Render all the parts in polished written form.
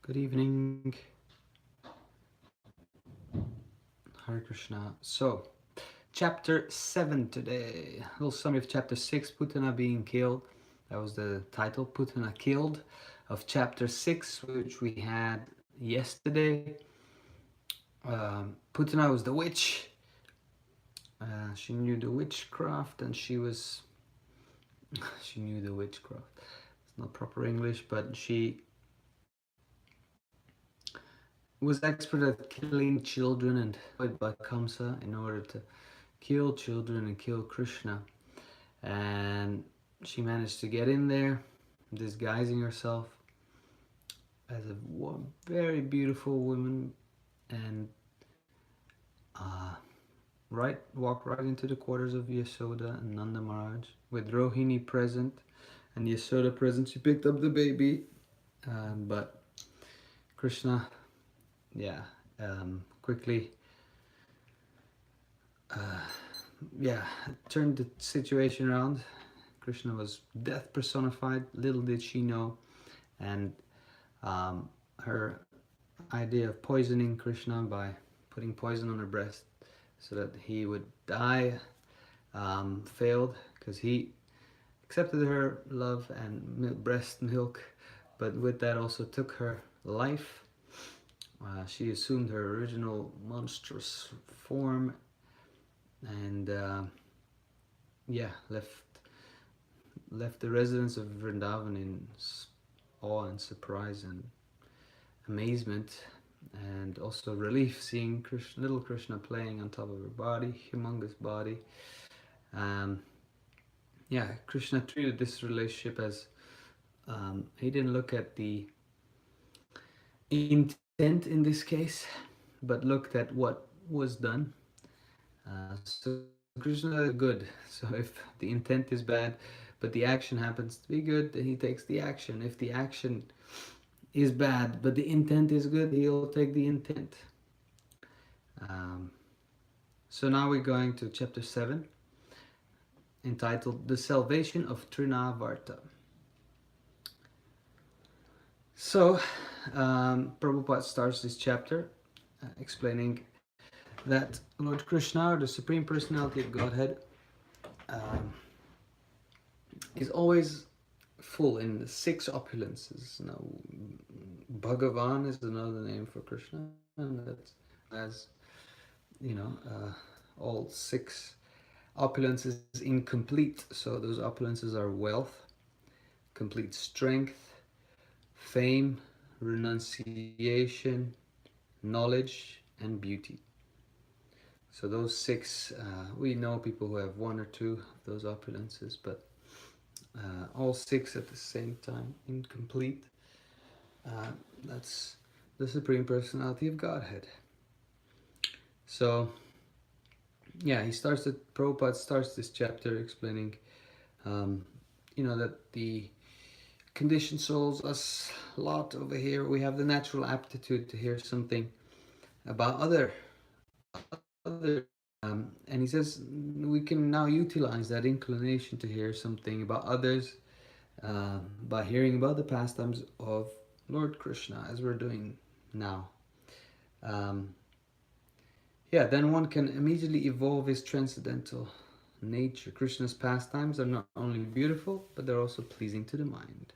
Good evening, Hare Krishna. So, chapter 7 today. A little summary of chapter 6, Putana being killed. That was the title, Putana killed, of chapter 6, which we had yesterday. Putana was the witch. She knew the witchcraft and she was. She knew the witchcraft. It's not proper English, but she was expert at killing children and by Kamsa in order to kill children and kill Krishna. And she managed to get in there, disguising herself as a very beautiful woman, and walked right into the quarters of Yasoda and Nanda Maharaj with Rohini present and Yasoda present. She picked up the baby, but Krishna, quickly turned the situation around. Krishna was death personified, little did she know, and her idea of poisoning Krishna by putting poison on her breast so that he would die failed, because he accepted her love and breast milk, but with that also took her life. She assumed her original monstrous form and left the residents of Vrindavan in awe and surprise and amazement, and also relief seeing little Krishna playing on top of her body, humongous body. Krishna treated this relationship as he didn't look at the intent in this case, but looked at what was done. So Krishna is good. So if the intent is bad, but the action happens to be good, then he takes the action. If the action is bad, but the intent is good, he'll take the intent. So now we're going to chapter 7, entitled The Salvation of Trinavarta. So, Prabhupada starts this chapter explaining that Lord Krishna, or the Supreme Personality of Godhead, is always full in the 6 opulences. Now, Bhagavan is another name for Krishna, and that's as all 6 opulences incomplete. So those opulences are wealth, complete strength, fame, renunciation, knowledge, and beauty. So those 6, we know people who have 1 or 2 of those opulences, but all 6 at the same time, incomplete. That's the Supreme Personality of Godhead. So, Prabhupada starts this chapter explaining, that the conditioned souls, us lot over here, we have the natural aptitude to hear something about other, and he says we can now utilize that inclination to hear something about others by hearing about the pastimes of Lord Krishna, as we're doing now. Then one can immediately evolve his transcendental nature. Krishna's pastimes are not only beautiful, but they're also pleasing to the mind.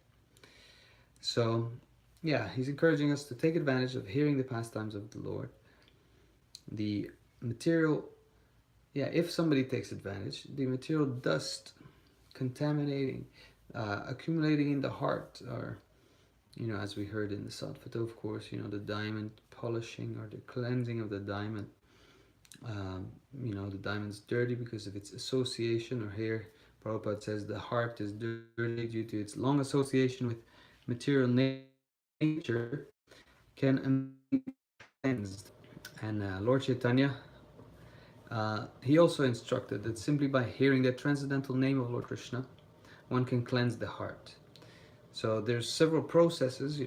So, he's encouraging us to take advantage of hearing the pastimes of the Lord. The material, if somebody takes advantage, the material dust contaminating, accumulating in the heart, or, as we heard in the Sattva, of course, the diamond polishing or the cleansing of the diamond. The diamond's dirty because of its association, or here Prabhupada says the heart is dirty due to its long association with material nature, can be cleansed. And Lord Chaitanya, he also instructed that simply by hearing the transcendental name of Lord Krishna, one can cleanse the heart. So there's several processes,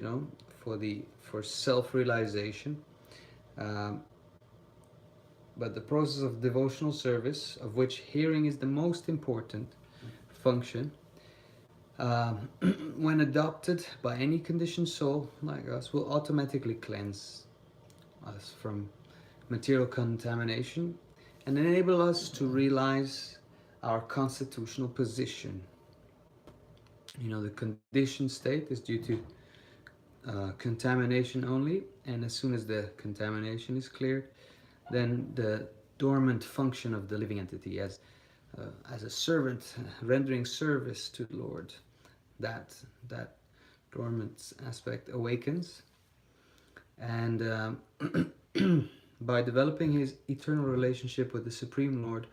for self-realization. But the process of devotional service, of which hearing is the most important function, um, when adopted by any conditioned soul like us, will automatically cleanse us from material contamination and enable us to realize our constitutional position. You know, the conditioned state is due to contamination only, and as soon as the contamination is cleared, then the dormant function of the living entity as a servant rendering service to the Lord, that that dormant aspect awakens, and by developing his eternal relationship with the Supreme Lord,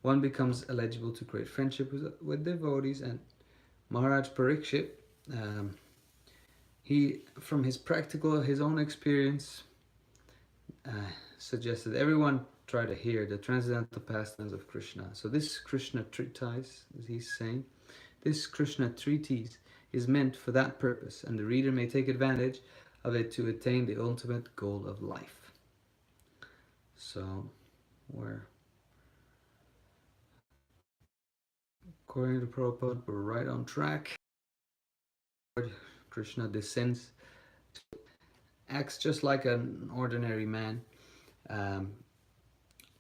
one becomes eligible to create friendship with devotees. And Maharaj Parikshit, um, he, from his own experience, uh, suggested everyone try to hear the transcendental pastimes of Krishna. So this Krishna treatise, as he's saying, this Krishna treatise is meant for that purpose, and the reader may take advantage of it to attain the ultimate goal of life. So, according to Prabhupada, we're right on track. Krishna descends, acts just like an ordinary man. Um,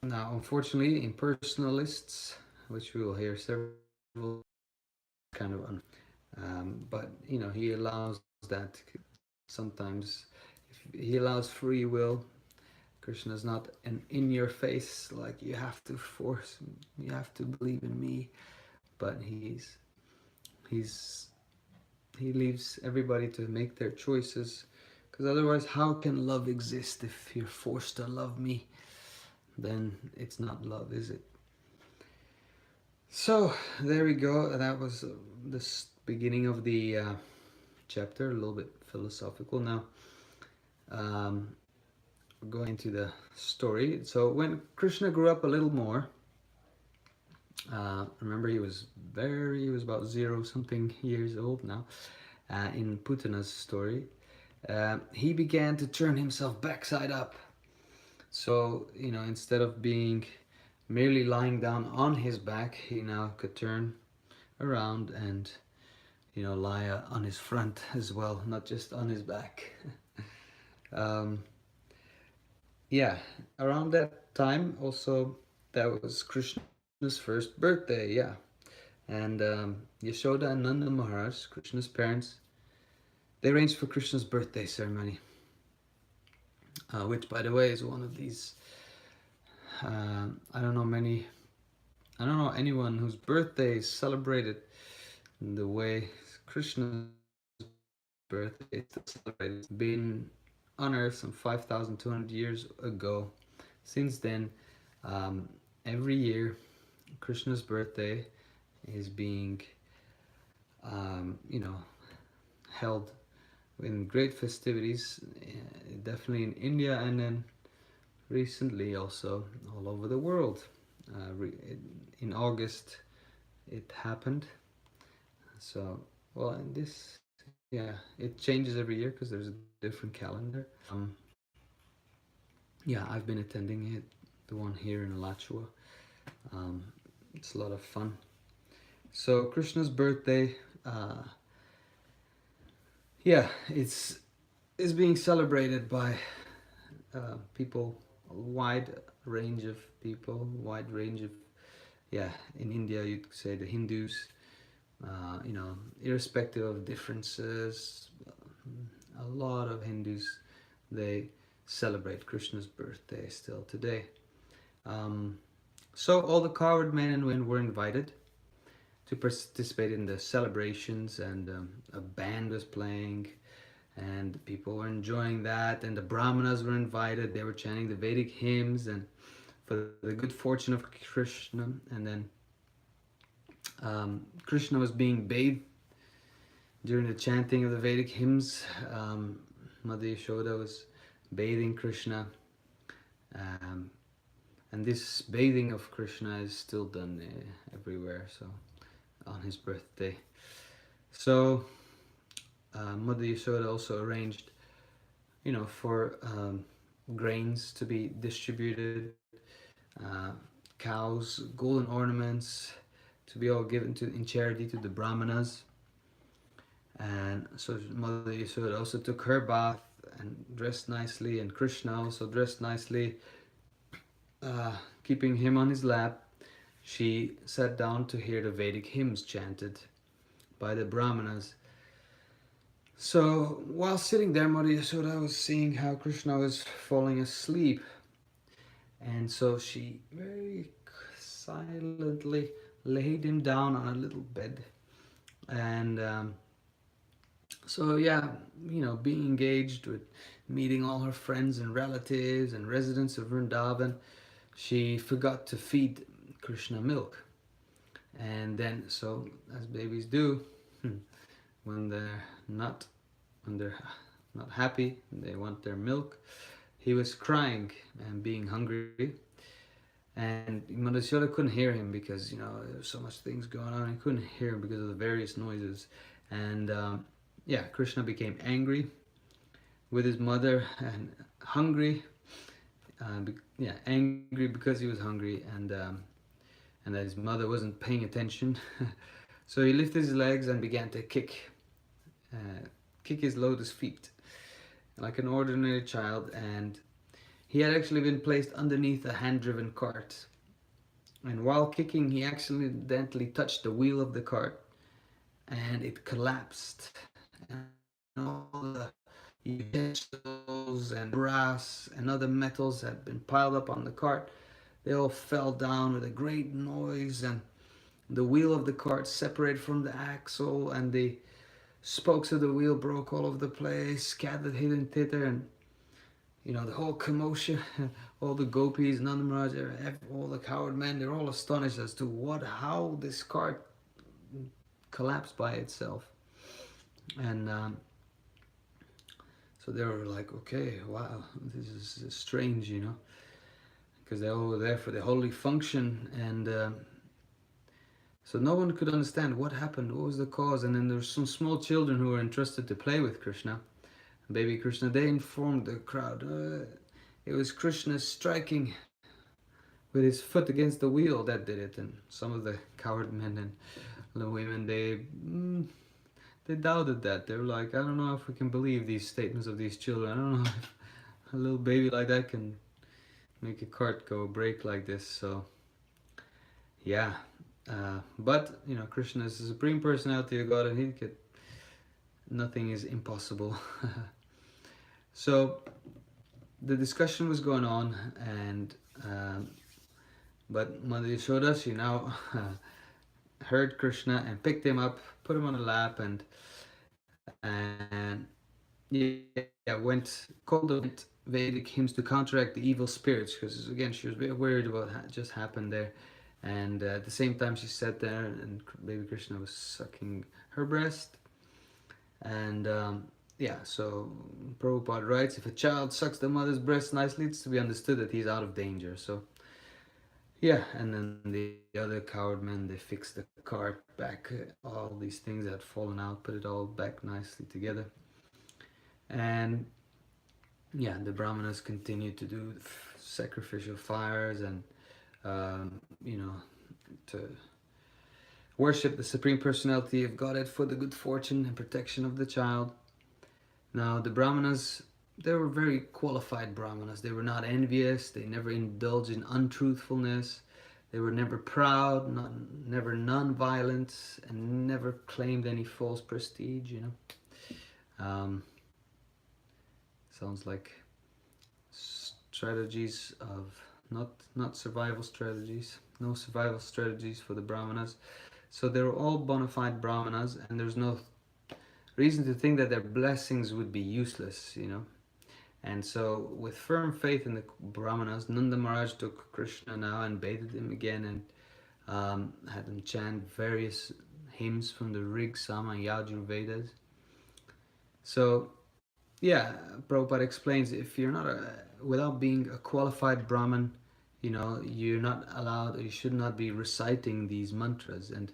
Now, unfortunately, impersonalists, which we will hear several kind of, but you know, he allows that sometimes. If he allows free will. Krishna is not an in-your-face, like you have to force, you have to believe in me, but he's he leaves everybody to make their choices, because otherwise, how can love exist if you're forced to love me? Then it's not love, is it? So there we go. That was this beginning of the chapter, a little bit philosophical. Now, we're going into the story. So when Krishna grew up a little more, remember he was about 0-something years old now. In Putana's story, he began to turn himself backside up. So, you know, instead of being merely lying down on his back, he now could turn around and, you know, lie on his front as well, not just on his back. Yeah, around that time also, that was Krishna's first birthday, yeah. And Yashoda and Nanda Maharaj, Krishna's parents, they arranged for Krishna's birthday ceremony, which, by the way, is one of these. I don't know anyone whose birthday is celebrated in the way Krishna's birthday is celebrated. It's been on Earth some 5,200 years ago. Since then, every year, Krishna's birthday is being, you know, held in great festivities, definitely in India, and then recently also all over the world. In August it happened. So, well, in this, yeah, it changes every year because there's a different calendar. Yeah, I've been attending it, the one here in Alachua. It's a lot of fun. So Krishna's birthday, yeah, it's being celebrated by people, a wide range of people, wide range of, yeah, in India you'd say the Hindus, you know, irrespective of differences, a lot of Hindus, they celebrate Krishna's birthday still today. So all the cowherd men and women were invited to participate in the celebrations, and a band was playing, and people were enjoying that, and the brahmanas were invited. They were chanting the Vedic hymns and for the good fortune of Krishna. And then Krishna was being bathed during the chanting of the Vedic hymns. Mother Yashoda was bathing Krishna, and this bathing of Krishna is still done everywhere, so on his birthday. So Mother Yashoda also arranged, you know, for grains to be distributed, cows, golden ornaments to be all given to in charity to the brahmanas. And so Mother Yashoda also took her bath and dressed nicely, and Krishna also dressed nicely, keeping him on his lap. She sat down to hear the Vedic hymns chanted by the Brahmanas. So while sitting there, Mother Yashoda was seeing how Krishna was falling asleep, and so she very silently laid him down on a little bed. And so yeah, being engaged with meeting all her friends and relatives and residents of Vrindavan, she forgot to feed Krishna milk. And then, so as babies do, when they're not when they're not happy, they want their milk. He was crying and being hungry, and Madhushoda couldn't hear him because there was so much things going on. He couldn't hear him because of the various noises, and yeah, Krishna became angry with his mother and hungry. Yeah, angry because he was hungry, and that his mother wasn't paying attention. So he lifted his legs and began to kick his lotus feet like an ordinary child, and he had actually been placed underneath a hand-driven cart. And while kicking, he accidentally touched the wheel of the cart, and it collapsed. And all the utensils and brass and other metals that had been piled up on the cart, they all fell down with a great noise, and the wheel of the cart separated from the axle, and the spokes of the wheel broke all over the place, scattered here and thither, and the whole commotion, all the gopis, Nanda Maharaj, all the coward men, they're all astonished as to how this cart collapsed by itself. And so they were like, okay, wow, this is strange, because they all were there for the holy function, and so no one could understand what happened, what was the cause. And then there were some small children who were entrusted to play with Krishna, baby Krishna. They informed the crowd it was Krishna striking with his foot against the wheel that did it. And some of the coward men and the women, they doubted that. They were like, I don't know if we can believe these statements of these children. I don't know if a little baby like that can make a cart go break like this. So yeah, but Krishna is the supreme personality of God, and nothing is impossible. So the discussion was going on, and but Mother Yashoda, she now heard Krishna and picked him up, put him on the lap, and called the Vedic hymns to counteract the evil spirits, because again she was very worried about what just happened there. And at the same time she sat there, and baby Krishna was sucking her breast. And so Prabhupada writes, if a child sucks the mother's breast nicely, it's to be understood that he's out of danger. So yeah, and then the other coward men, they fixed the cart back, all these things that had fallen out, put it all back nicely together. And yeah, the Brahmanas continued to do sacrificial fires and to worship the Supreme Personality of Godhead for the good fortune and protection of the child. Now the Brahmanas, they were very qualified Brahmanas. They were not envious. They never indulged in untruthfulness. They were never proud, never non-violent, and never claimed any false prestige. Sounds like strategies of not survival strategies. No survival strategies for the Brahmanas. So they were all bona fide Brahmanas, and there's no reason to think that their blessings would be useless, And so, with firm faith in the Brahmanas, Nanda Maharaj took Krishna now and bathed him again, and had him chant various hymns from the Rig, Sama, and Yajur Vedas. So, yeah, Prabhupada explains, if you're not without being a qualified Brahmin, you're not allowed, or you should not be reciting these mantras. And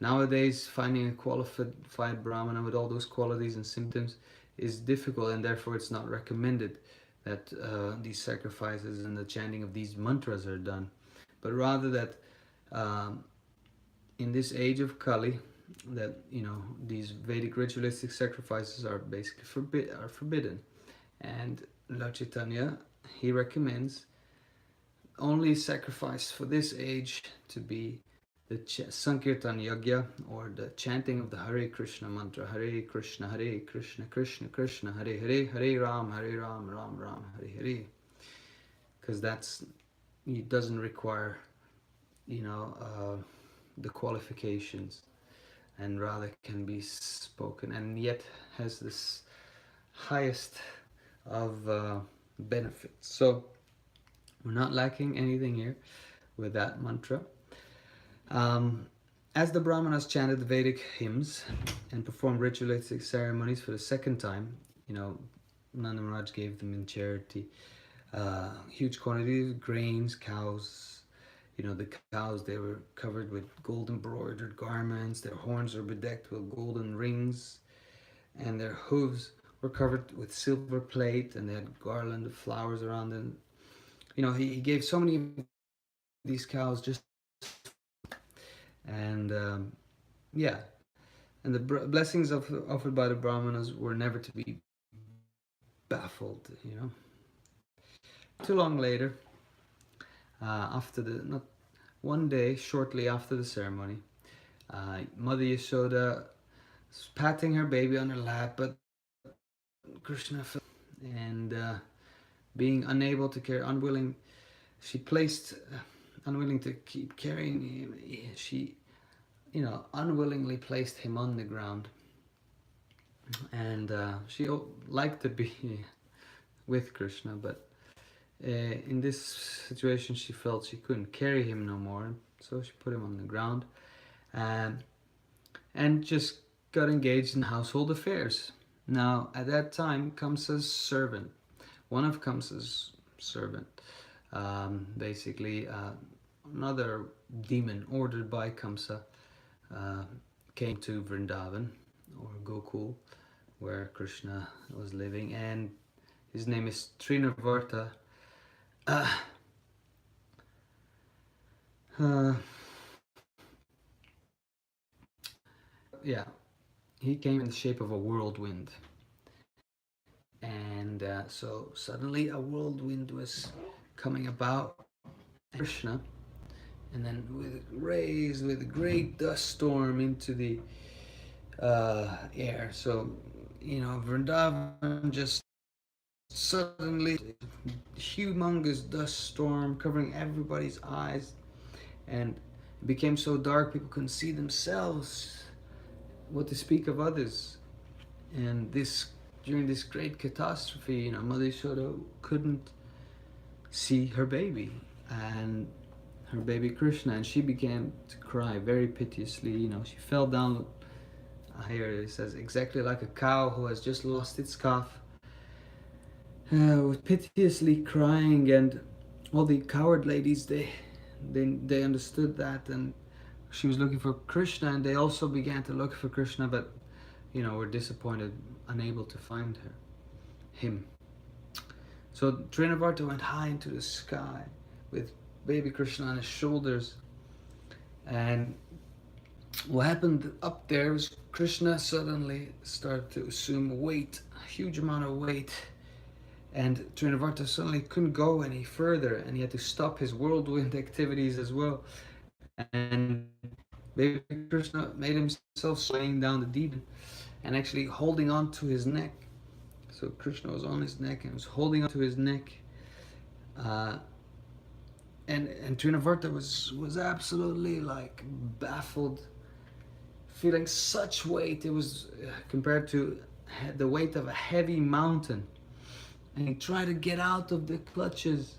nowadays, finding a qualified Brahmana with all those qualities and symptoms is difficult, and therefore it's not recommended that these sacrifices and the chanting of these mantras are done, but rather that in this age of Kali, that these Vedic ritualistic sacrifices are basically forbidden, and Lord Chaitanya, he recommends only sacrifice for this age to be the Sankirtan Yagya, or the chanting of the Hare Krishna mantra, Hare Krishna, Krishna Krishna, Hare Hare, Hare Ram, Ram Ram, Hare Hare. Because it doesn't require, the qualifications, and rather can be spoken, and yet has this highest of benefits. So we're not lacking anything here with that mantra. As the Brahmanas chanted the Vedic hymns and performed ritualistic ceremonies for the second time, Nanda Maharaj gave them in charity huge quantities of grains, cows. The cows, they were covered with gold embroidered garments, their horns were bedecked with golden rings, and their hooves were covered with silver plate, and they had garland of flowers around them. He gave so many of these cows just, and yeah, and the blessings offered by the Brahmanas were never to be baffled. Too long later, one day shortly after the ceremony, Mother Yashoda was patting her baby on her lap, but Krishna fell, and being unable to carry, unwilling to keep carrying him, she unwillingly placed him on the ground, and she liked to be with Krishna, but in this situation she felt she couldn't carry him no more, so she put him on the ground, and just got engaged in household affairs. Now at that time, one of Kamsa's servant, basically another demon ordered by Kamsa, came to Vrindavan, or Gokul, where Krishna was living, and his name is Trinavarta. Yeah, he came in the shape of a whirlwind, and so suddenly a whirlwind was coming about Krishna, and then raised with a great dust storm into the air. So Vrindavan just suddenly, humongous dust storm covering everybody's eyes, and it became so dark people couldn't see themselves, what to speak of others. And during this great catastrophe, Mother Yashoda couldn't see her baby, and her baby Krishna, and she began to cry very piteously. She fell down, here it says, exactly like a cow who has just lost its calf, was piteously crying, and all the coward ladies, they understood that, and she was looking for Krishna, and they also began to look for Krishna, but were disappointed, unable to find him. So Trinavarta went high into the sky with baby Krishna on his shoulders, and what happened up there was Krishna suddenly started to assume a huge amount of weight, and Trinavarta suddenly couldn't go any further, and he had to stop his whirlwind activities as well. And baby Krishna made himself swaying down the demon, and actually holding on to his neck. So Krishna was on his neck and was holding on to his neck. And Trinavarta was absolutely baffled, feeling such weight. It was compared to the weight of a heavy mountain. And he tried to get out of the clutches,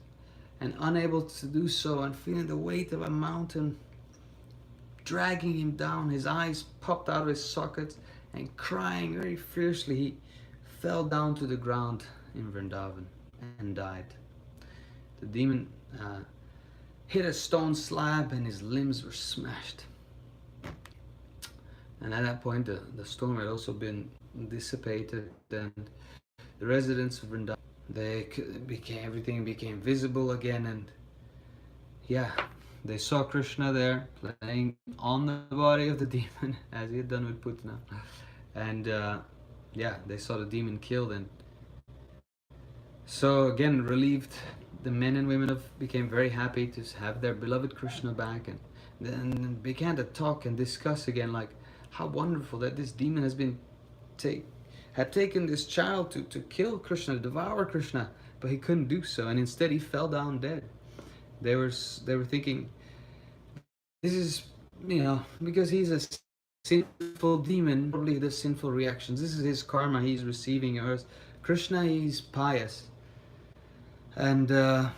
and unable to do so, and feeling the weight of a mountain dragging him down. His eyes popped out of his sockets, and crying very fiercely, he fell down to the ground in Vrindavan and died. The demon hit a stone slab, and his limbs were smashed. And at that point, the storm had also been dissipated, and the residents of Vrindavan, everything became visible again, and yeah, they saw Krishna there playing on the body of the demon as he had done with Putna, and yeah, they saw the demon killed, and so again relieved, the men and women of became very happy to have their beloved Krishna back, and then began to talk and discuss again, like how wonderful that this demon has been take had taken this child to kill Krishna, devour Krishna, but he couldn't do so, and instead he fell down dead. They were thinking, this is, because he's a sinful demon, probably the sinful reactions. This is his karma he's receiving. Or Krishna, he's pious, and oh,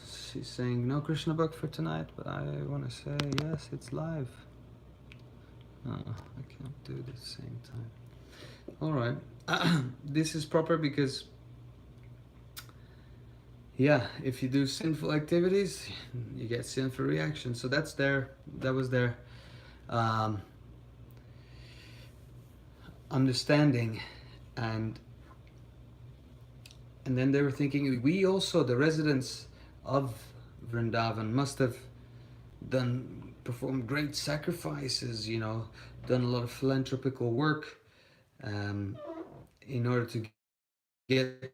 she's saying no Krishna book for tonight, but I want to say yes, it's live. Oh, I can't do it at the same time. All right, this is proper because, yeah, if you do sinful activities, you get sinful reactions. So that was their um, understanding, and then they were thinking, we also, the residents of Vrindavan, must have performed great sacrifices, done a lot of philanthropical work, in order to get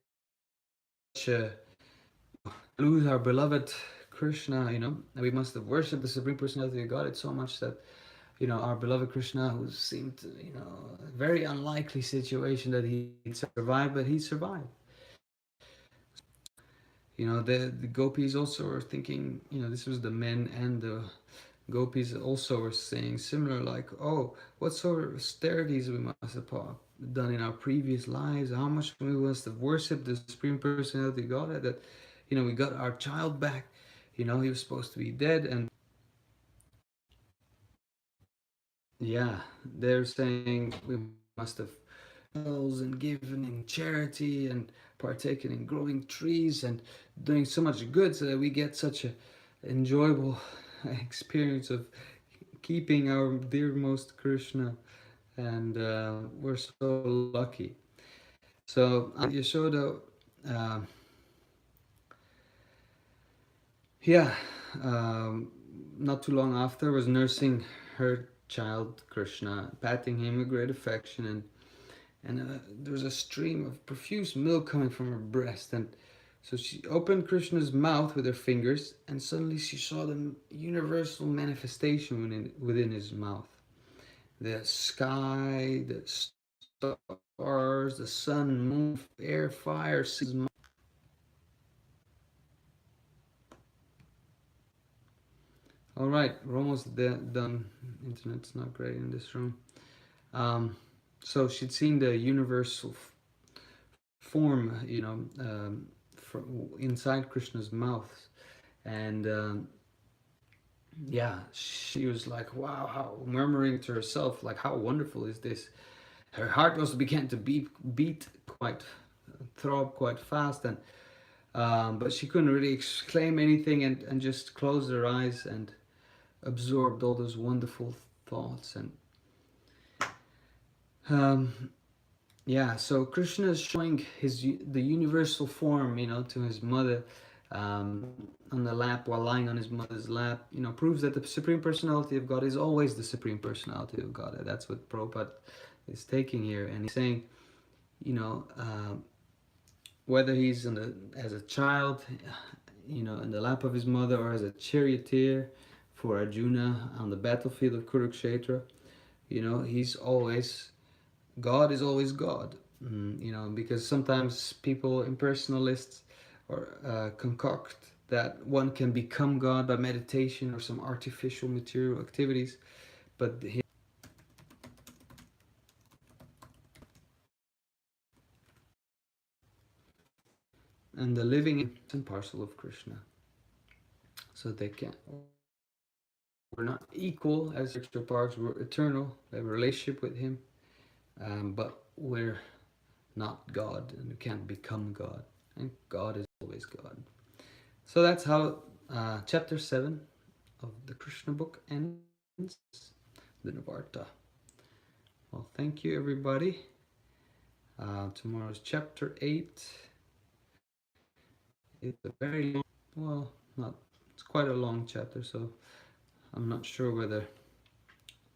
lose our beloved Krishna, and we must have worshipped the Supreme Personality of God so much that, our beloved Krishna, who seemed, a very unlikely situation that he'd survive, but he survived. The gopis also were thinking, this was the men, and the gopis also were saying similar, like, oh, what sort of austerities we must have done in our previous lives, how much we must have worshipped the Supreme Personality of God, that, we got our child back. He was supposed to be dead, and yeah, they're saying we must have and given in charity and partaken in growing trees and doing so much good so that we get such a enjoyable experience of keeping our dearmost Krishna, and we're so lucky. So Yashoda, uh, yeah, not too long after, was nursing her child Krishna, patting him with great affection, and there was a stream of profuse milk coming from her breast, and so she opened Krishna's mouth with her fingers, and suddenly she saw the universal manifestation within his mouth. The sky, the stars, the sun, moon, air, fire, sea. All right, we're almost done. Internet's not great in this room. So she'd seen the universal form, from inside Krishna's mouth, and yeah, she was like, wow, how, murmuring to herself, like, how wonderful is this? Her heart also began to beat quite, throb quite fast, and but she couldn't really exclaim anything, and just closed her eyes and absorbed all those wonderful thoughts. And yeah, so Krishna is showing the universal form, to his mother, on the lap, while lying on his mother's lap, proves that the Supreme Personality of God is always the Supreme Personality of God. That's what Prabhupada is taking here, and he's saying, whether he's as a child, in the lap of his mother, or as a charioteer for Arjuna on the battlefield of Kurukshetra, he's always, God is always God. Because sometimes people, impersonalists, or concoct that one can become God by meditation or some artificial material activities, but and the living and parcel of Krishna. So we're not equal as extra parts, we're eternal, we have a relationship with him, but we're not God, and we can't become God, and God is always God. So that's how chapter 7 of the Krishna book ends, the Navarta. Well, thank you, everybody. Tomorrow's chapter 8. It's a very long, well, not It's quite a long chapter, so I'm not sure whether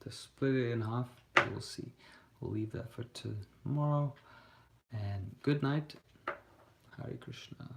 to split it in half, but we'll see. We'll leave that for tomorrow. And good night. Hare Krishna.